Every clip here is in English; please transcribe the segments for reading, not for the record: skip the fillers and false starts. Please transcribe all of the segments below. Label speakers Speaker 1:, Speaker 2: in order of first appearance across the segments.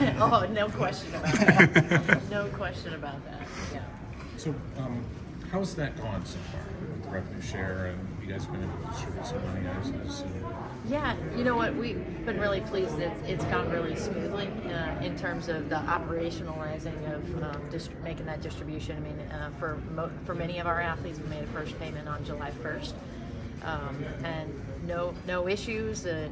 Speaker 1: Oh, no question about that. No question about that. Yeah.
Speaker 2: So, how's that gone so far with the revenue share, and you guys been able to distribute some money? I assume.
Speaker 1: Yeah, you know what? We've been really pleased that it's gone really smoothly in terms of the operationalizing of making that distribution. I mean, for many of our athletes, we made a first payment on July 1st, and no issues. It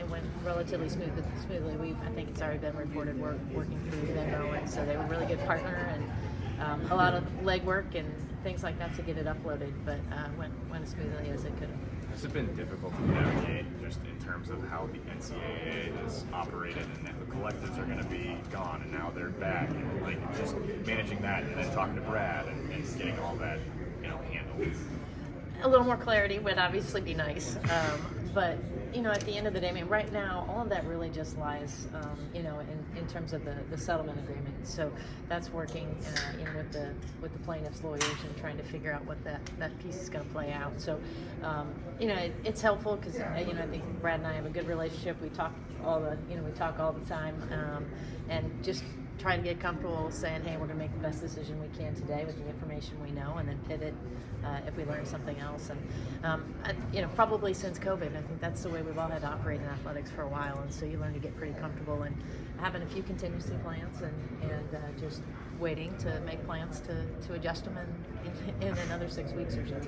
Speaker 1: went relatively smoothly. I think it's already been reported working through Venmo, and so they were a really good partner, and a lot of legwork and things like that to get it uploaded, but went as smoothly as it could.
Speaker 3: Has it been difficult to navigate just in terms of how the NCAA has operated and that the collectives are going to be gone and now they're back, and like just managing that and then talking to Brad and getting all that handled?
Speaker 1: A little more clarity would obviously be nice, but at the end of the day, I mean, right now all of that really just lies in terms of the settlement agreement. So that's working with the plaintiffs' lawyers and trying to figure out what that piece is going to play out. So it's helpful because I think Brad and I have a good relationship. We talk all the time, and just try to get comfortable saying, hey, we're going to make the best decision we can today with the information we know, and then pivot if we learn something else. And probably since COVID, I think that's the way we've all had to operate in athletics for a while, and so you learn to get pretty comfortable and having a few contingency plans and just waiting to make plans to adjust them in another 6 weeks or so.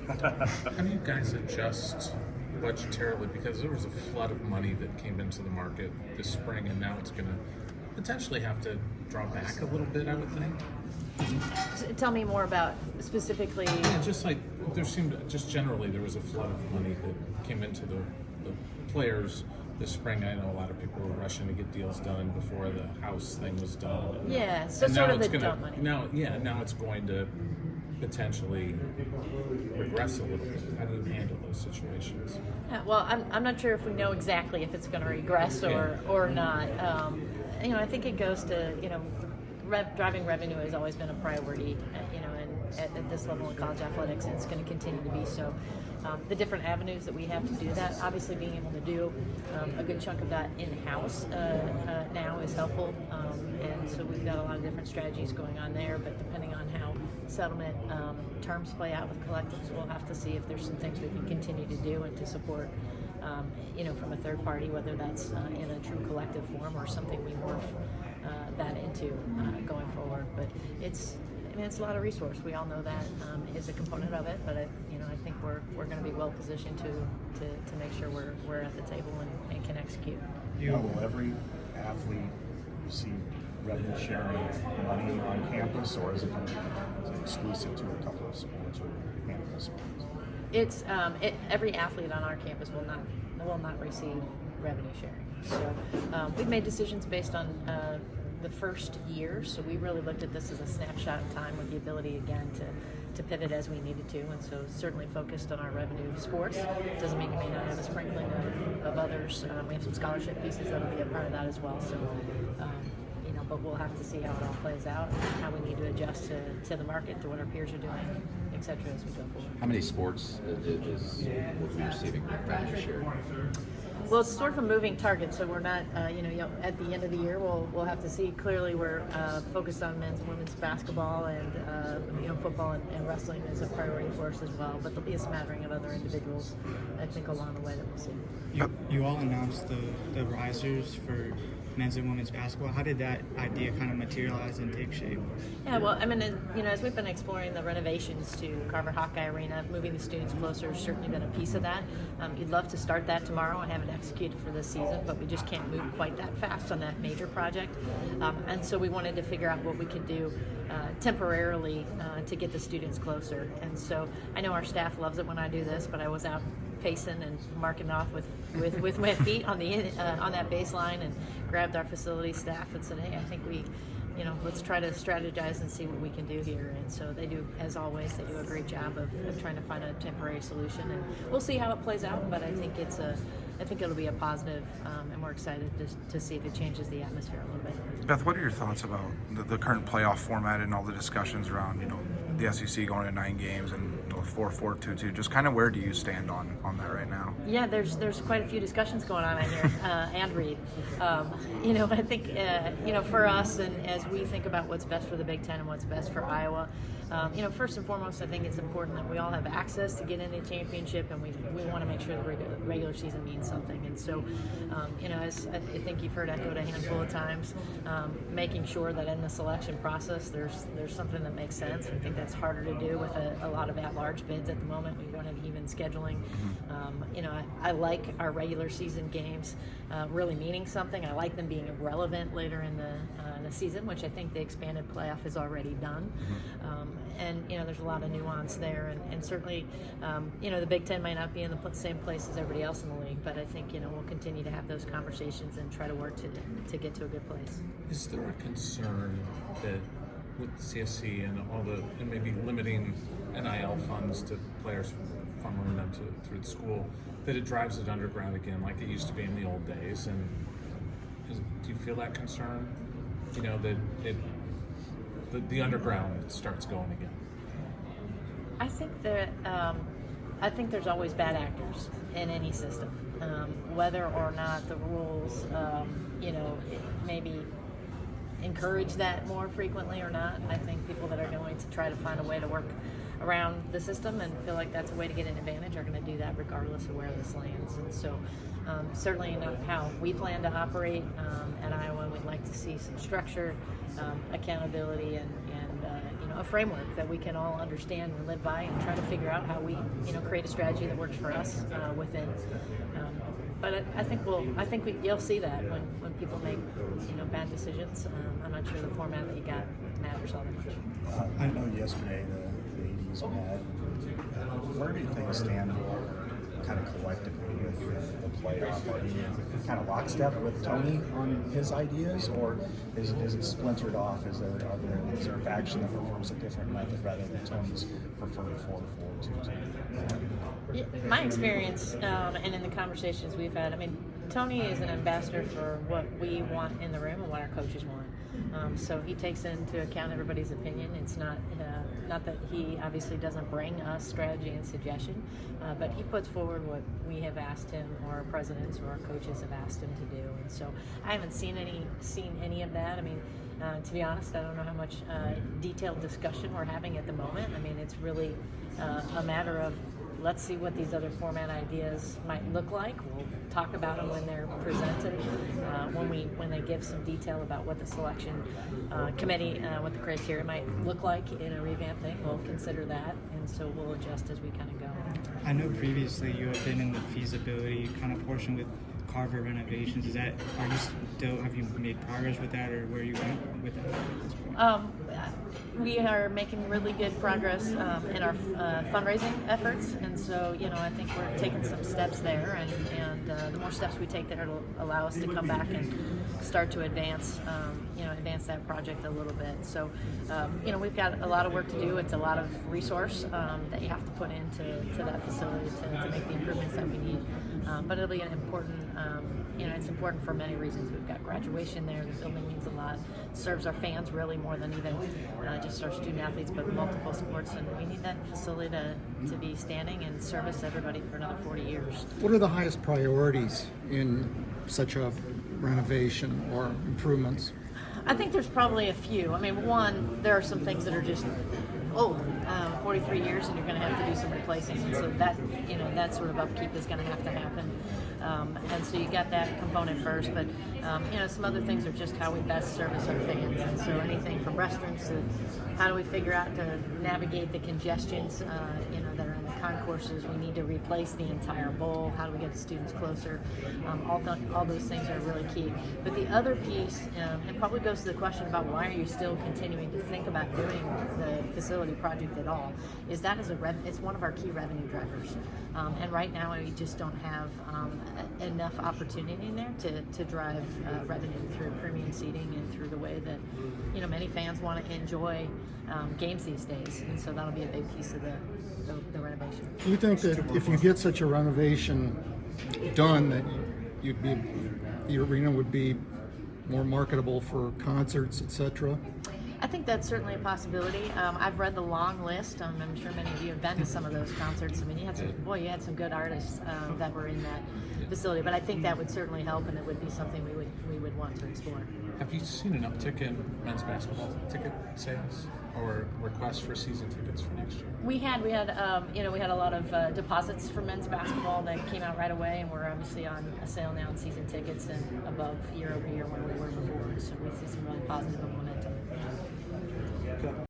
Speaker 2: How do you guys adjust budgetarily? Because there was a flood of money that came into the market this spring, and now it's going to potentially have to draw back a little bit, I would think.
Speaker 1: Tell me more about specifically.
Speaker 2: Yeah, just like just generally, there was a flood of money that came into the players this spring. I know a lot of people were rushing to get deals done before the house thing was done.
Speaker 1: Yeah, so sort of the dump money.
Speaker 2: Now it's going to potentially regress a little bit. How do you handle those situations?
Speaker 1: Yeah, well, I'm not sure if we know exactly if it's going to regress or not. I think it goes to driving revenue has always been a priority. And at this level of college athletics, and it's going to continue to be so. The different avenues that we have to do that, obviously being able to do a good chunk of that in-house now is helpful, and so we've got a lot of different strategies going on there, but depending on how settlement terms play out with collectives, we'll have to see if there's some things we can continue to do and to support from a third party, whether that's in a true collective form or something we morph that into going forward. But it's a lot of resource. We all know that is a component of it, but I think we're going to be well positioned to make sure we're at the table and can execute.
Speaker 4: Will every athlete receive revenue sharing money on campus, or is it exclusive to a couple of sports or a handful of sports?
Speaker 1: It's every athlete on our campus will not receive revenue sharing. So we've made decisions based on the first year, so we really looked at this as a snapshot of time with the ability again to pivot as we needed to, and so certainly focused on our revenue sports. Doesn't mean we may not have a sprinkling of others. We have some scholarship pieces that'll be a part of that as well. So but we'll have to see how it all plays out and how we need to adjust to the market, to what our peers are doing, et cetera, as we go forward.
Speaker 5: How many sports will be receiving revenue share?
Speaker 1: Well, it's sort of a moving target, so we're not, at the end of the year, we'll have to see. Clearly, we're focused on men's and women's basketball and, football and wrestling is a priority for us as well. But there'll be a smattering of other individuals, I think, along the way that we'll see.
Speaker 6: You all announced the risers for men's and women's basketball. How did that idea kind of materialize and take shape?
Speaker 1: Yeah, well, I mean, as we've been exploring the renovations to Carver Hawkeye Arena, moving the students closer has certainly been a piece of that. You'd love to start that tomorrow. I haven't executed for this season, but we just can't move quite that fast on that major project. And so we wanted to figure out what we could do temporarily to get the students closer. And so I know our staff loves it when I do this, but I was out pacing and marking off with wet feet on that baseline, and grabbed our facility staff and said, hey, I think let's try to strategize and see what we can do here. And so they do, as always, they do a great job of trying to find a temporary solution, and we'll see how it plays out, but I think it'll be a positive, and we're excited to see if it changes the atmosphere a little bit.
Speaker 7: Beth, what are your thoughts about the current playoff format and all the discussions around, the SEC going to 9 games and 4-4-2-2. Just kind of where do you stand on that right now?
Speaker 1: Yeah, there's quite a few discussions going on in here, and Reed. I think for us, and as we think about what's best for the Big Ten and what's best for Iowa, first and foremost, I think it's important that we all have access to get in the championship, and we want to make sure the regular season means something. And so, as I think you've heard echoed a handful of times, making sure that in the selection process there's something that makes sense. We think that's harder to do with a lot of at-large bids at the moment. We don't have even scheduling. I like our regular season games really meaning something. I like them being relevant later in the season, which I think the expanded playoff has already done. There's a lot of nuance there, and certainly, the Big Ten might not be in the same place as everybody else in the league, but I think we'll continue to have those conversations and try to work to get to a good place.
Speaker 2: Is there a concern that with CSC and maybe limiting NIL funds to players funneling them through the school, that it drives it underground again like it used to be in the old days? And do you feel that concern? That the underground starts going again?
Speaker 1: I think there's always bad actors in any system, whether or not the rules, maybe encourage that more frequently or not. I think people that are going to try to find a way to work around the system and feel like that's a way to get an advantage are going to do that regardless of where this lands. And so certainly how we plan to operate at Iowa, we'd like to see some structure, accountability, and a framework that we can all understand and live by, and try to figure out how we create a strategy that works for us within. But I think you'll see that when people make bad decisions. I'm not sure the format that you got matters all that much.
Speaker 4: I know yesterday the ADs met. Where do things stand kind of collectively with the playoff? Are you kind of lockstep with Tony on his ideas, or is it splintered off? Is there a faction that prefers a different method rather than Tony's preferred 4-4-2-2?
Speaker 1: My experience, and in the conversations we've had, Tony is an ambassador for what we want in the room and what our coaches want. So he takes into account everybody's opinion. It's not that he obviously doesn't bring us strategy and suggestion, but he puts forward what we have asked him, or our presidents or our coaches have asked him to do. And so I haven't seen any of that. To be honest, I don't know how much detailed discussion we're having at the moment. It's really a matter of, let's see what these other format ideas might look like. We'll talk about them when they're presented. When they give some detail about what the selection committee, what the criteria might look like in a revamped thing, we'll consider that, and so we'll adjust as we kind of go.
Speaker 6: I know previously you have been in the feasibility kind of portion with Carver renovations. Have you made progress with that, or where are you going with that?
Speaker 1: We are making really good progress in our fundraising efforts, and so I think we're taking some steps there, and the more steps we take there, it'll allow us to come back and start to advance that project a little bit. So we've got a lot of work to do. It's a lot of resource that you have to put into that facility to make the improvements that we need. But it'll be an important, it's important for many reasons. We've got graduation there. The building means a lot. Serves our fans really more than even just our student athletes, but multiple sports. And we need that facility to be standing and service everybody for another 40 years.
Speaker 8: What are the highest priorities in such a renovation or improvements?
Speaker 1: I think there's probably a few. One, there are some things that are just old, 43 years, and you're going to have to do some replacing, and so that sort of upkeep is going to have to happen. And so you got that component first, but some other things are just how we best service our fans, and so anything from restrooms to how do we figure out to navigate the congestions that are in the concourses. We need to replace the entire bowl. How do we get the students closer? All those things are really key. But the other piece, and probably goes to the question about why are you still continuing to think about doing the facility project at all, is that it's one of our key revenue drivers. And right now we just don't have enough opportunity in there to drive revenue through premium seating and through the way that many fans want to enjoy games these days, and so that'll be a big piece of the renovation.
Speaker 8: Do you think that if you get such a renovation done, that the arena would be more marketable for concerts, etc.?
Speaker 1: I think that's certainly a possibility. I've read the long list. I'm sure many of you have been to some of those concerts. I mean, you had some good artists that were in that facility. But I think that would certainly help, and it would be something we would want to explore.
Speaker 2: Have you seen an uptick in men's basketball ticket sales or requests for season tickets for next year?
Speaker 1: We had a lot of deposits for men's basketball that came out right away, and we're obviously on a sale now in season tickets and above year over year where we were before. So we see some really positive momentum.